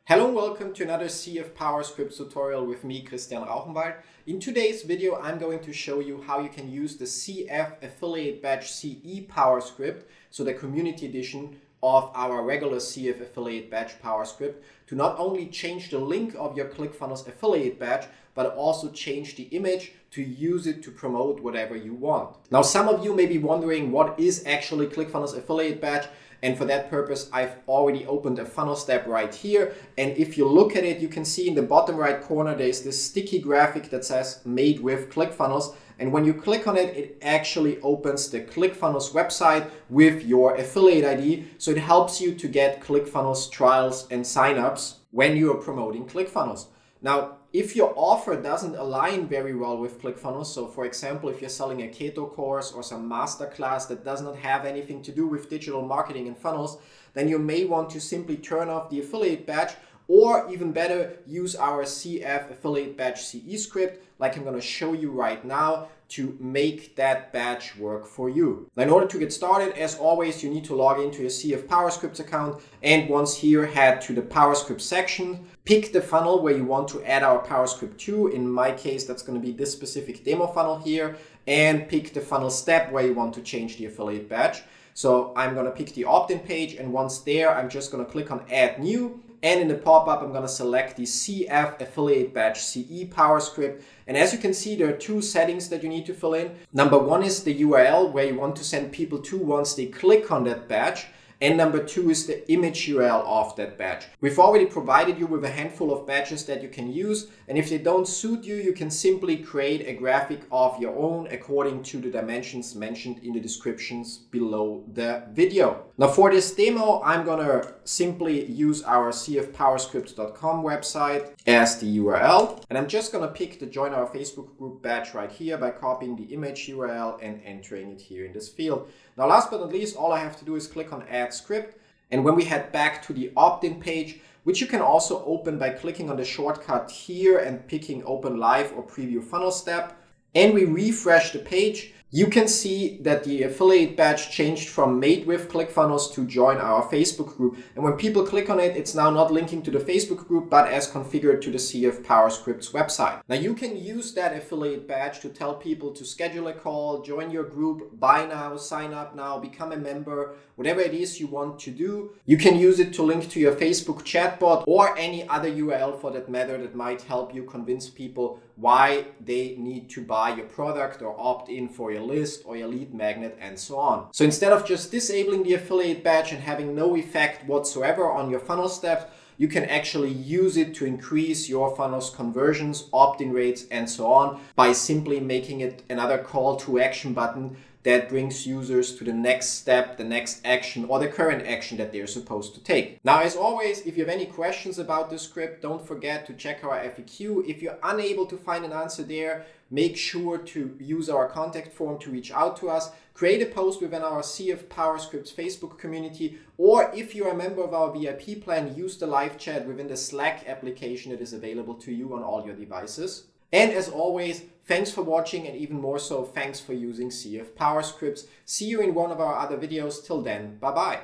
Hello and welcome to another CF PowerScript tutorial with me, Christian Rauchenwald. In today's video, I'm going to show you how you can use the CF Affiliate Badge CE PowerScript, so the community edition of our regular CF Affiliate Badge PowerScript, to not only change the link of your ClickFunnels Affiliate Badge, but also change the image to use it to promote whatever you want. Now, some of you may be wondering what is actually ClickFunnels Affiliate Badge. And for that purpose, I've already opened a funnel step right here. And if you look at it, you can see in the bottom right corner, there's this sticky graphic that says made with ClickFunnels. And when you click on it, it actually opens the ClickFunnels website with your affiliate ID. So it helps you to get ClickFunnels trials and signups when you are promoting ClickFunnels. Now, if your offer doesn't align very well with ClickFunnels, so for example, if you're selling a keto course or some masterclass that does not have anything to do with digital marketing and funnels, then you may want to simply turn off the affiliate badge, or even better, use our CF Affiliate Badge CE script, like I'm going to show you right now, to make that badge work for you. Now, in order to get started, as always, you need to log into your CF PowerScript account, and once here, head to the PowerScript section, pick the funnel where you want to add our PowerScript to. In my case, that's going to be this specific demo funnel here, and pick the funnel step where you want to change the affiliate badge. So I'm going to pick the opt-in page, and once there, I'm just going to click on Add New. And in the pop-up, I'm going to select the CF Affiliate Badge CE PowerScript. And as you can see, there are two settings that you need to fill in. Number one is the URL where you want to send people to once they click on that badge. And number two is the image URL of that badge. We've already provided you with a handful of badges that you can use. And if they don't suit you, you can simply create a graphic of your own according to the dimensions mentioned in the descriptions below the video. Now, for this demo, I'm going to simply use our cfpowerscript.com website as the URL. And I'm just going to pick the Join Our Facebook Group badge right here by copying the image URL and entering it here in this field. Now, last but not least, all I have to do is click on Add Script. And when we head back to the opt-in page, which you can also open by clicking on the shortcut here and picking Open Live or Preview Funnel Step, and we refresh the page, you can see that the affiliate badge changed from Made with ClickFunnels to Join Our Facebook Group. And when people click on it, it's now not linking to the Facebook group, but as configured to the CF PowerScript's website. Now, you can use that affiliate badge to tell people to schedule a call, join your group, buy now, sign up now, become a member, whatever it is you want to do. You can use it to link to your Facebook chatbot or any other URL for that matter that might help you convince people why they need to buy your product or opt in for your list or your lead magnet and so on. So instead of just disabling the affiliate badge and having no effect whatsoever on your funnel steps, you can actually use it to increase your funnel's conversions, opt-in rates, and so on by simply making it another call to action button that brings users to the next step, the next action, or the current action that they're supposed to take. Now, as always, if you have any questions about this script, don't forget to check our FAQ. If you're unable to find an answer there, make sure to use our contact form to reach out to us. Create a post within our CF PowerScripts Facebook community, or if you're a member of our VIP plan, use the live chat within the Slack application that is available to you on all your devices. And as always, thanks for watching, and even more so, thanks for using CF PowerScripts. See you in one of our other videos. Till then, bye-bye.